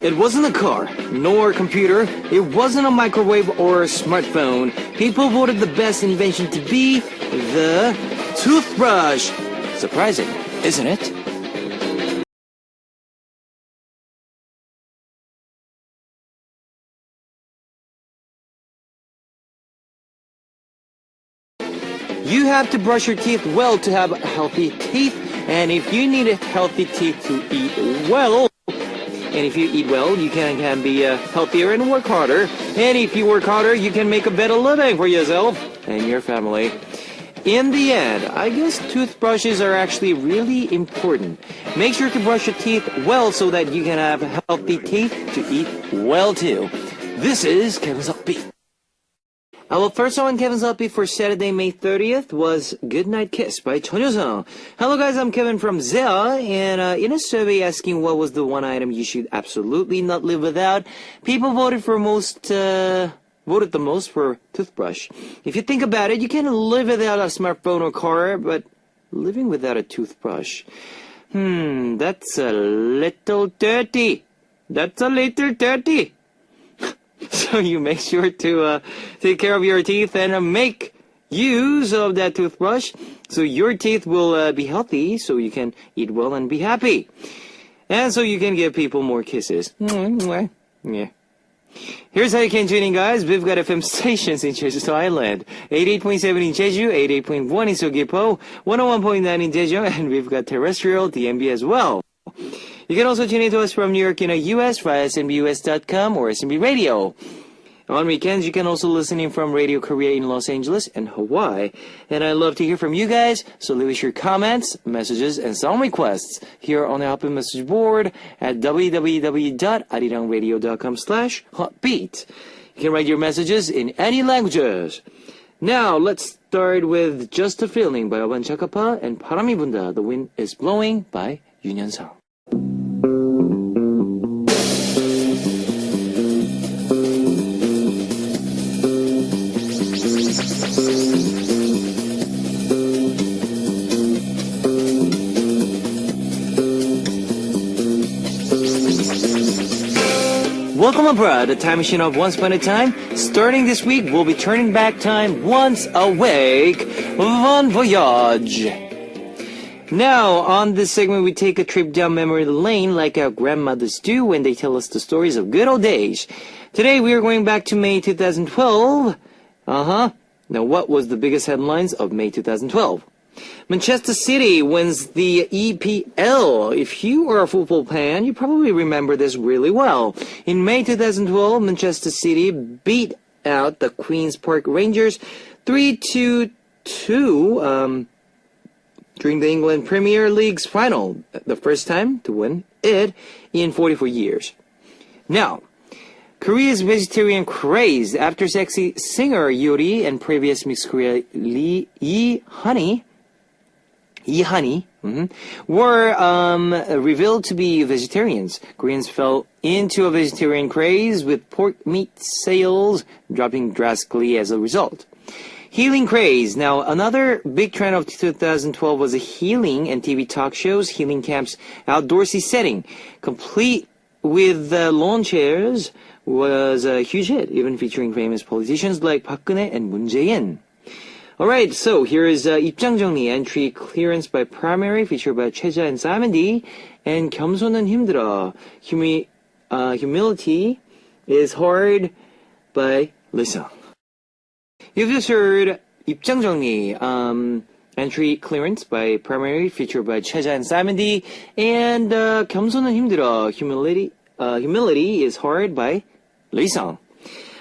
It wasn't a car, nor a computer, it wasn't a microwave or a smartphone. People voted the best invention to be the toothbrush. Surprising, isn't it? You have to brush your teeth well to have healthy teeth, and if you need healthy teeth to eat well, and if you eat well, you can be healthier and work harder. And if you work harder, you can make a better living for yourself and your family. In the end, I guess toothbrushes are actually really important. Make sure to brush your teeth well so that you can have healthy teeth to eat well too. This is Kevin's Upbeat. Our first song on Kevin's Upbeat for Saturday, May 30th was Goodnight Kiss by Chun Yo-sung. Hello guys, I'm Kevin from ZEA, and in a survey asking what was the one item you should absolutely not live without, people voted the most for toothbrush. If you think about it, you can live without a smartphone or car, but living without a toothbrush, that's a little dirty. That's a little dirty. So you make sure to take care of your teeth and make use of that toothbrush so your teeth will be healthy, so you can eat well and be happy. And so you can give people more kisses. Yeah. Here's how you can tune in, guys. We've got FM stations in Jeju Island. 88.7 in Jeju, 88.1 in Seogwipo, 101.9 in Daejeon, and we've got terrestrial DMB as well. You can also tune in to us from New York in the US via SMBUS.com or SMB Radio. On weekends, you can also listen in from Radio Korea in Los Angeles and Hawaii. And I love to hear from you guys, so leave us your comments, messages, and song requests here on the Hotbeat message board at www.arirangradio.com/hotbeat. You can write your messages in any languages. Now, let's start with Just a Feeling by Avan Chakapa and 바람이 분다, The Wind is Blowing by Yoon Hyun-sung. Welcome aboard the time machine of Once Upon a Time. Starting this week, we'll be turning back time once a week. Bon voyage. Now, on this segment, we take a trip down memory lane like our grandmothers do when they tell us the stories of good old days. Today, we are going back to May 2012. Now, what was the biggest headlines of May 2012? Manchester City wins the EPL. If you are a football fan, you probably remember this really well. In May 2012, Manchester City beat out the Queen's Park Rangers 3-2 during the England Premier League's final, the first time to win it in 44 years. Now, Korea's vegetarian craze after sexy singer Yuri and previous Miss Korea Lee Honey were revealed to be vegetarians. Koreans fell into a vegetarian craze with pork meat sales dropping drastically as a result. Healing craze. Now, another big trend of 2012 was a healing and TV talk shows, healing camps, outdoorsy setting, complete with lawn chairs, was a huge hit, even featuring famous politicians like Park Geun-hye and Moon Jae-in. Alright, so here is 입장 정리, entry clearance by Primary, featured by Cheja and Simon D, and 겸손은 힘들어, humility is hard by Lisa. You've just heard 입장 정리, entry clearance by Primary, featured by Cheja and Simon D, and 겸손은 힘들어, humility is hard by Lisa.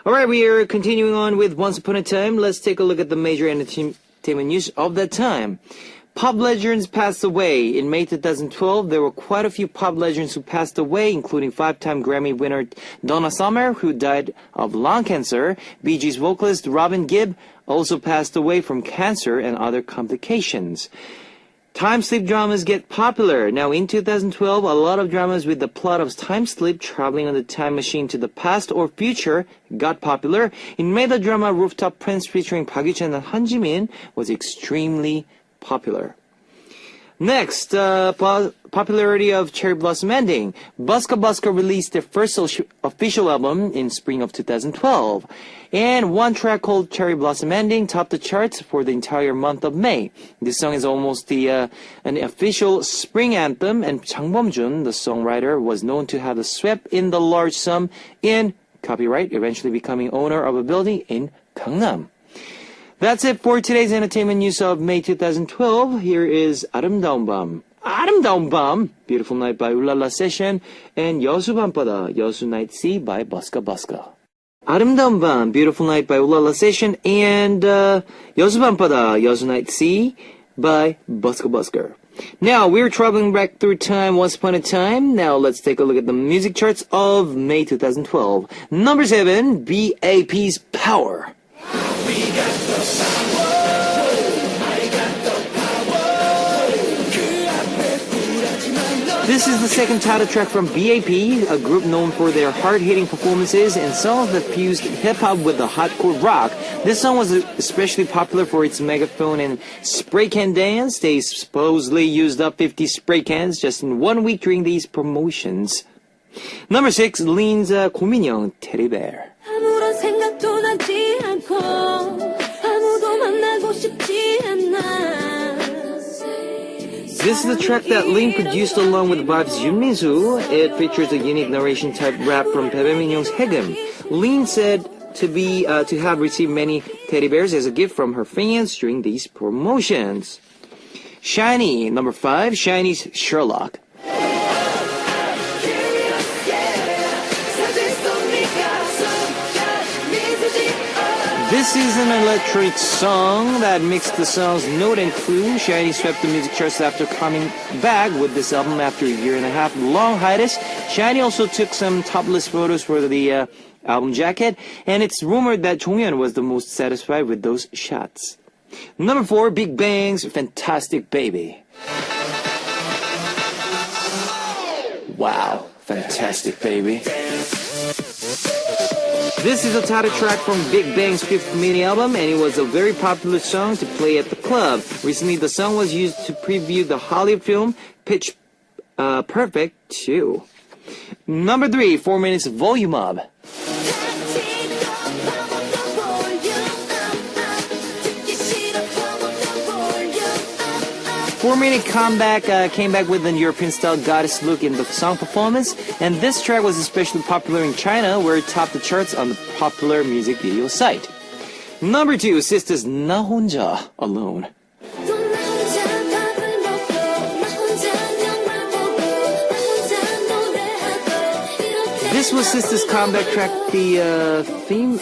Alright, we are continuing on with Once Upon a Time. Let's take a look at the major entertainment news of that time. Pop legends passed away. In May 2012, there were quite a few pop legends who passed away, including 5-time Grammy winner Donna Summer, who died of lung cancer. Bee Gees vocalist Robin Gibb also passed away from cancer and other complications. Time sleep dramas get popular. Now, in 2012, a lot of dramas with the plot of time sleep, traveling on the time machine to the past or future, got popular. In May, the drama Rooftop Prince featuring Park Yoo-chan and Han Ji-min was extremely popular. Next, popularity of Cherry Blossom Ending. Buska Buska released their first official album in spring of 2012. And one track called Cherry Blossom Ending topped the charts for the entire month of May. This song is almost an official spring anthem, and Jang Bum-jun, the songwriter, was known to have swept in the large sum in copyright, eventually becoming owner of a building in Gangnam. That's it for today's entertainment news of May 2012. Here is 아름다운 밤. 아름다운 밤. Beautiful Night by Ulala Session. And 여수 밤바다, 여수 Night Sea by Buska Buska. 아름다운 밤, Beautiful Night by Ulala Session. And 여수 밤바다, 여수 Night Sea by Buska Buska. Now, we're traveling back through time once upon a time. Now, let's take a look at the music charts of May 2012. Number 7, BAP's Power. This is the second title track from BAP, a group known for their hard-hitting performances and songs that fused hip-hop with the hardcore rock. This song was especially popular for its megaphone and spray can dance. They supposedly used up 50 spray cans just in 1 week during these promotions. Number 6, Lean's 고민형, Teddy Bear. 아무런 생각도 나지 않고 아무도 만나고 싶지 않아. This is the track that Lean produced along with Vibes Junminsu. It features a unique narration type rap from Bae Min-young's Haegum. Lean said to have received many teddy bears as a gift from her fans during these promotions. SHINee, number 5, SHINee's Sherlock. This is an electronic song that mixed the song's note and clue. SHINee swept the music charts after coming back with this album after a year and a half long hiatus. SHINee also took some topless photos for the album jacket, and it's rumored that Jonghyun was the most satisfied with those shots. Number 4, Big Bang's Fantastic Baby. Wow, Fantastic Baby. This is a title track from Big Bang's 5th mini album, and it was a very popular song to play at the club. Recently, the song was used to preview the Hollywood film Pitch Perfect 2. Number 3, 4 Minutes Volume Up. 4-minute comeback came back with an European-style goddess look in the song performance, and this track was especially popular in China, where it topped the charts on the popular music video site. Number 2, Sisters 나 혼자 Alone. This was Sisters' comeback track, the theme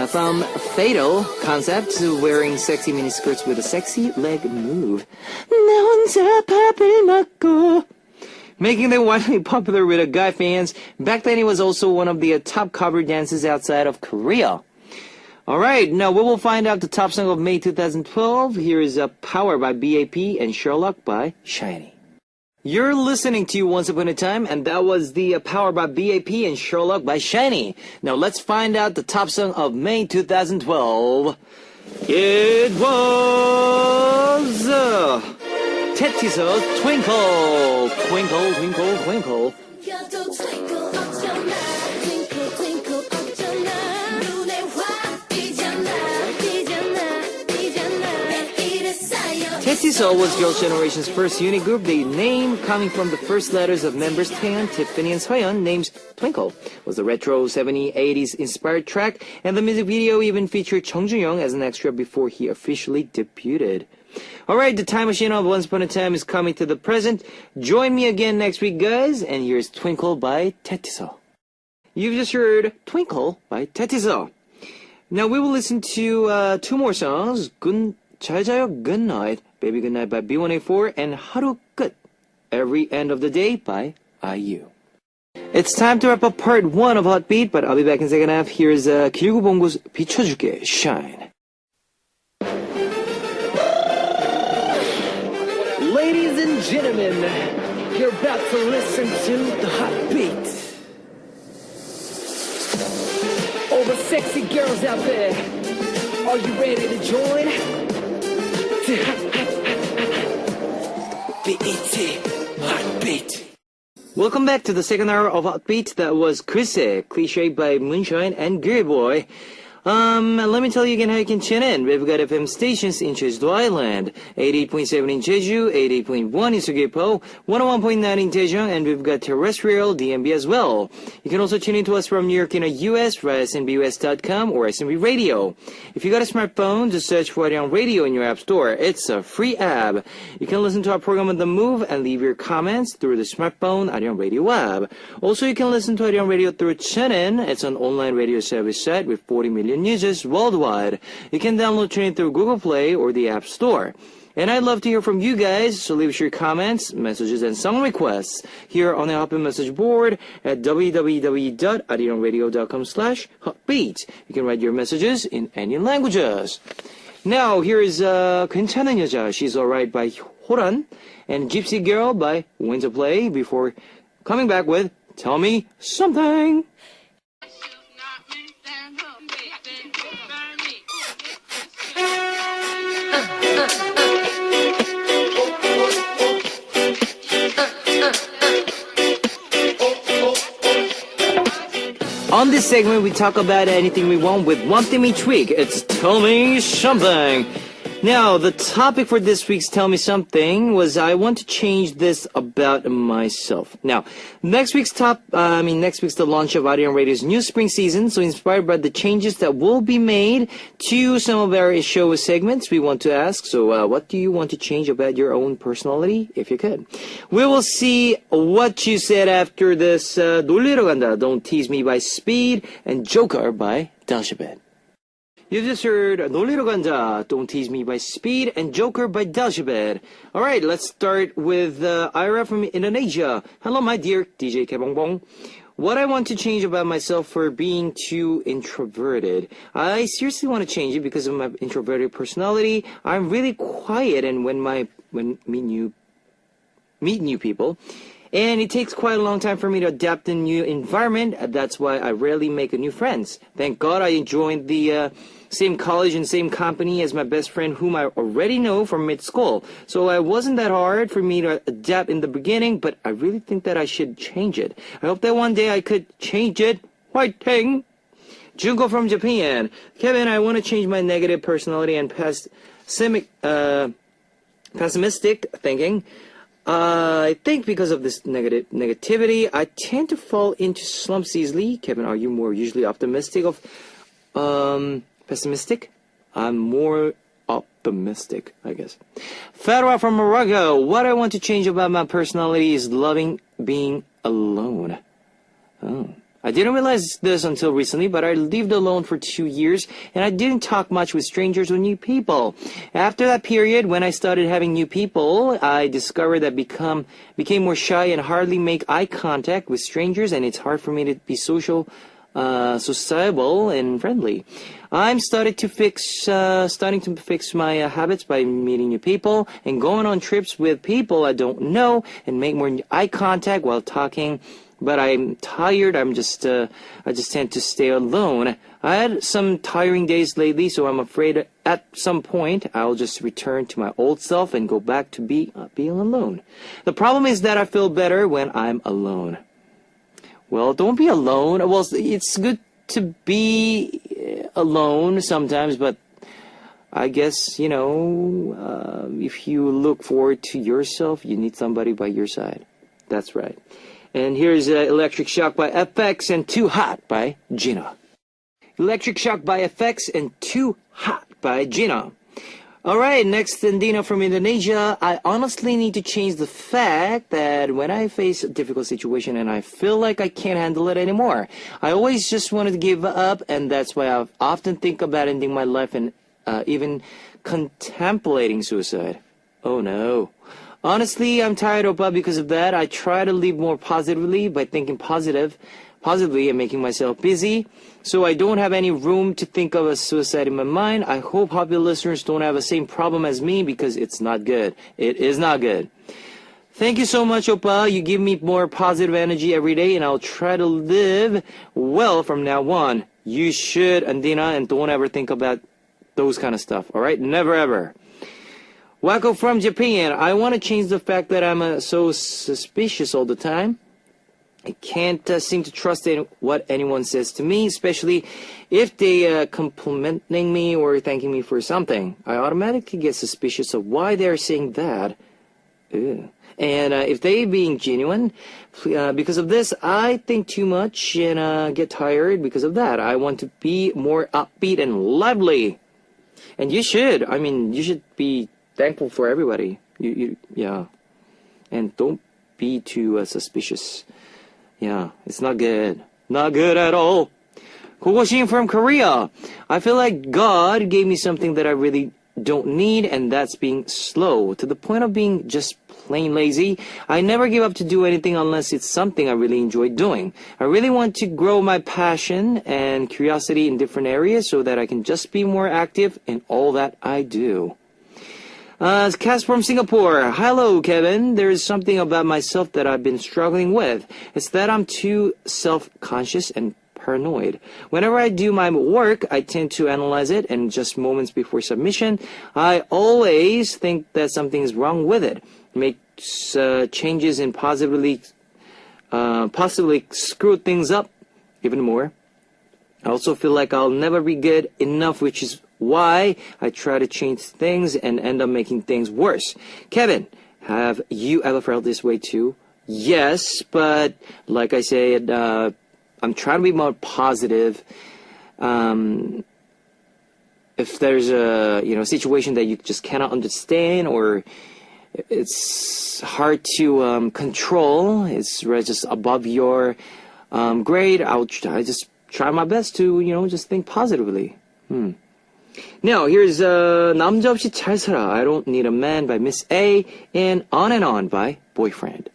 from Fatal Concept, wearing sexy miniskirts with a sexy leg move. 나 혼자 밥을 먹고. Making them widely popular with guy fans. Back then, it was also one of the top cover dances outside of Korea. Alright, now we will find out the top song of May 2012. Here is Power by BAP and Sherlock by SHINee. You're listening to Once Upon a Time, and that was the Power by BAP and Sherlock by SHINee. Now let's find out the top song of May 2012. It was Tetiso's Twinkle. Twinkle, twinkle, twinkle. Tetiso was Girls' Generation's first unit group. The name, coming from the first letters of members Taeyeon, Tiffany, and Soyeon, named Twinkle, was the retro 70s, 80s inspired track, and the music video even featured Chung Jun-young as an extra before he officially debuted. Alright, the time machine of Once Upon a Time is coming to the present. Join me again next week, guys, and here's Twinkle by Tetiso. You've just heard Twinkle by Tetiso. Now we will listen to 2 more songs. 잘 자요, Good Night, Baby Good Night by B1A4, and 하루 끝, Every End of the Day by IU. It's time to wrap up part 1 of Hot Beat, but I'll be back in second half. Here's 길구봉구's 비춰줄게, Shine. Ladies and gentlemen, you're about to listen to the Hot Beat. All the sexy girls out there, are you ready to join? ET Heartbeat. Welcome back to the second hour of Heartbeat. That was Cliche by Moonshine and Geary Boy. Let me tell you again how you can tune in. We've got FM stations in Jeju Island, 88.7 in Jeju, 88.1 in Sugepo, 101.9 in Daejeon, and we've got terrestrial DMB as well. You can also tune in to us from New York in the US via snbus.com or SNB Radio. If you got a smartphone, just search for Arirang Radio in your app store. It's a free app. You can listen to our program on the move and leave your comments through the smartphone Arirang Radio app. Also, you can listen to Arirang Radio through TuneIn. It's an online radio service site with 40 million users worldwide. You can download TuneIn through Google Play or the App Store. And I'd love to hear from you guys, so leave us your comments, messages, and song requests here on the Heartbeat message board at www.arirangradio.com/heartbeat. You can write your messages in any languages. Now, here is 괜찮은 여자, She's Alright by Horan, and Gypsy Girl by Winterplay before coming back with Tell Me Something. On this segment, we talk about anything we want with one thing each week. It's Tell Me Something. Now, the topic for this week's Tell Me Something was I want to change this about myself. Now, next week's the launch of Arirang Radio's new spring season. So inspired by the changes that will be made to some of our show segments, we want to ask, what do you want to change about your own personality, if you could? We will see what you said after this 놀리러 간다, Don't Tease Me by Speed, and Joker by Dalshabet. You just heard 놀리러 간다, Don't Tease Me by Speed, and Joker by Dalshabet. Alright, let's start with Ira from Indonesia. Hello, my dear DJ Kebongbong. What I want to change about myself for being too introverted. I seriously want to change it because of my introverted personality. I'm really quiet, and when meet new people. And it takes quite a long time for me to adapt in a new environment. That's why I rarely make new friends. Thank God I joined the same college and same company as my best friend whom I already know from mid-school. So it wasn't that hard for me to adapt in the beginning, but I really think that I should change it. I hope that one day I could change it. Whiting! Junko from Japan. Kevin, I want to change my negative personality and pessimistic thinking. I think because of this negativity, I tend to fall into slumps easily. Kevin, are you more usually optimistic or pessimistic? I'm more optimistic, I guess. Farah from Morocco. What I want to change about my personality is loving being alone. Oh. I didn't realize this until recently, but I lived alone for 2 years, and I didn't talk much with strangers or new people. After that period, when I started having new people, I discovered that became more shy and hardly make eye contact with strangers, and it's hard for me to be sociable and friendly. I'm starting to fix my habits by meeting new people and going on trips with people I don't know and make more eye contact while talking. But I'm tired. I just tend to stay alone. I had some tiring days lately, so I'm afraid at some point I'll just return to my old self and go back to being alone. The problem is that I feel better when I'm alone. Well, don't be alone. Well, it's good to be alone sometimes, but I guess, if you look forward to yourself, you need somebody by your side. That's right. And here's Electric Shock by FX and Too Hot by Gina. Electric Shock by FX and Too Hot by Gina. Alright, next Andina from Indonesia. I honestly need to change the fact that when I face a difficult situation and I feel like I can't handle it anymore, I always just want to give up, and that's why I often think about ending my life and even contemplating suicide. Oh no. Honestly, I'm tired of that because of that. I try to live more positively by thinking positively and making myself busy, so I don't have any room to think of a suicide in my mind. I hope Popular listeners don't have the same problem as me because it's not good. It is not good. Thank you so much, Oppa. You give me more positive energy every day, and I'll try to live well from now on. You should, Andina, and don't ever think about those kind of stuff, alright? Never ever. Wacko from Japan. I want to change the fact that I'm so suspicious all the time. I can't seem to trust what anyone says to me, especially if they complimenting me or thanking me for something. I automatically get suspicious of why they're saying that. Ew. And if they being genuine, because of this, I think too much and get tired because of that. I want to be more upbeat and lively. And you should. I mean, you should be thankful for everybody. Yeah. And don't be too suspicious. Yeah, it's not good. Not good at all. Kogoshin from Korea. I feel like God gave me something that I really don't need, and that's being slow, to the point of being just plain lazy. I never give up to do anything unless it's something I really enjoy doing. I really want to grow my passion and curiosity in different areas so that I can just be more active in all that I do. Cass from Singapore. Hello, Kevin. There is something about myself that I've been struggling with. It's that I'm too self-conscious and paranoid. Whenever I do my work, I tend to analyze it, and just moments before submission, I always think that something is wrong with it. Makes changes and possibly screw things up even more. I also feel like I'll never be good enough, which is why I try to change things and end up making things worse. Kevin, have you ever felt this way too? Yes, but like I said, I'm trying to be more positive. If there's a situation that you just cannot understand, or it's hard to control, it's just above your grade, I just try my best to just think positively. Now, here's 남자 없이 잘 살아, I Don't Need a Man by Miss A, and On by Boyfriend.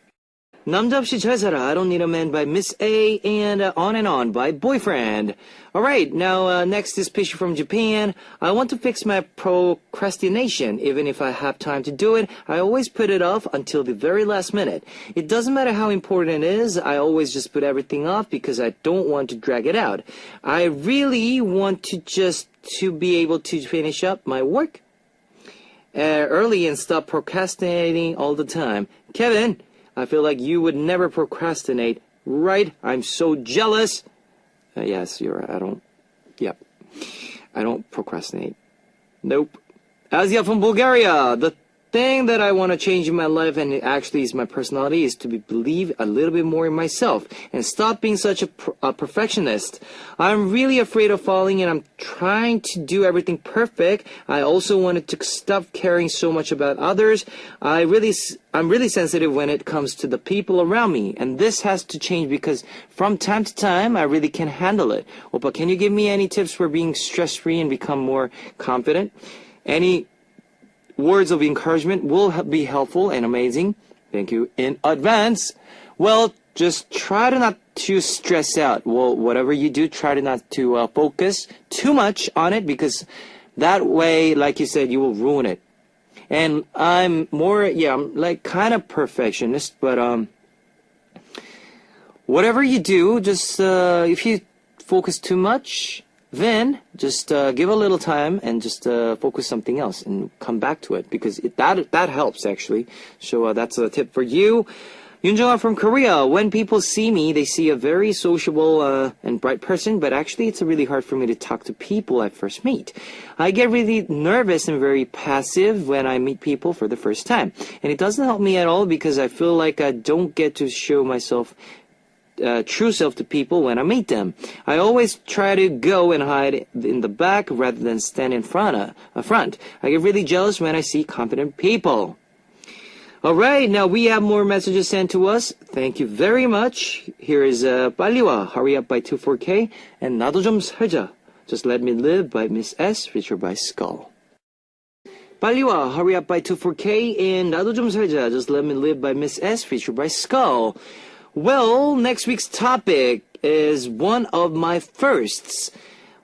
남자 없이 잘 살아, I Don't Need a Man by Miss A, and On by Boyfriend. Alright, now next is Pishy from Japan. I want to fix my procrastination. Even if I have time to do it, I always put it off until the very last minute. It doesn't matter how important it is, I always just put everything off because I don't want to drag it out. I really want to be able to finish up my work early and stop procrastinating all the time. Kevin, I feel like you would never procrastinate, right? I'm so jealous. Yes, you're right. I don't procrastinate. Nope. Asia from Bulgaria. The thing that I want to change in my life, and it actually is my personality, is to believe a little bit more in myself and stop being such a perfectionist. I'm really afraid of falling, and I'm trying to do everything perfect. I also wanted to stop caring so much about others. I'm really sensitive when it comes to the people around me, and this has to change because from time to time I really can't handle it. Oppa, can you give me any tips for being stress-free and become more confident? Any words of encouragement will be helpful and amazing. Thank you in advance. Well, just try to not to stress out. Well, whatever you do, try to not to focus too much on it, because that way, like you said, you will ruin it. And I'm like kind of perfectionist, but whatever you do, just if you focus too much, then just give a little time and just focus something else and come back to it, because that helps actually. So that's a tip for you. Yunjung from Korea. When people see me, they see a very sociable and bright person, but actually it's really hard for me to talk to people I first meet. I get really nervous and very passive when I meet people for the first time. And it doesn't help me at all, because I feel like I don't get to show myself true self to people when I meet them. I always try to go and hide in the back rather than stand in front. I get really jealous when I see confident people. Alright, now we have more messages sent to us. Thank you very much. Here is 빨리 와, Hurry Up by 24K, and 나도 좀 살자, Just Let Me Live by Miss S, featured by Skull. 빨리 와, Hurry Up by 24K, and 나도 좀 살자, Just Let Me Live by Miss S, featured by Skull. Well, next week's topic is one of my firsts.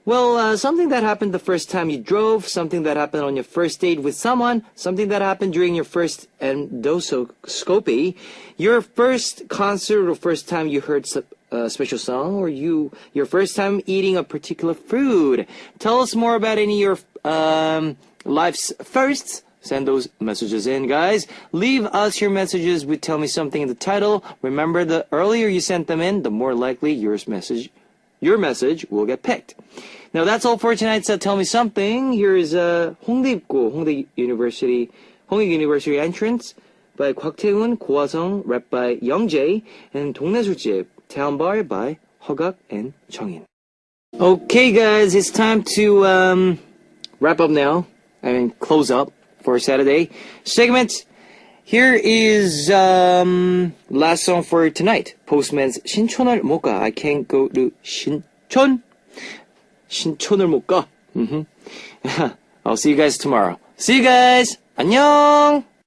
Well, something that happened the first time you drove, something that happened on your first date with someone, something that happened during your first endoscopy, your first concert or first time you heard a special song, or your first time eating a particular food. Tell us more about any of your life's firsts Send those messages in, guys. Leave us your messages with Tell Me Something in the title. Remember, the earlier you send them in, the more likely your message will get picked. Now, that's all for tonight's Tell Me Something. Here is Hongdae 입고 Hongdae University entrance by 곽태훈, 고화성, rap by Youngjae, and 동네 술집, Town Bar by 허각 and 정인. Okay, guys, it's time to wrap up now. Close up for Saturday segment. Here is last song for tonight. Postman's 신촌을 못 가. I can't go to 신촌을 못 가. I'll see you guys tomorrow. See you guys. 안녕.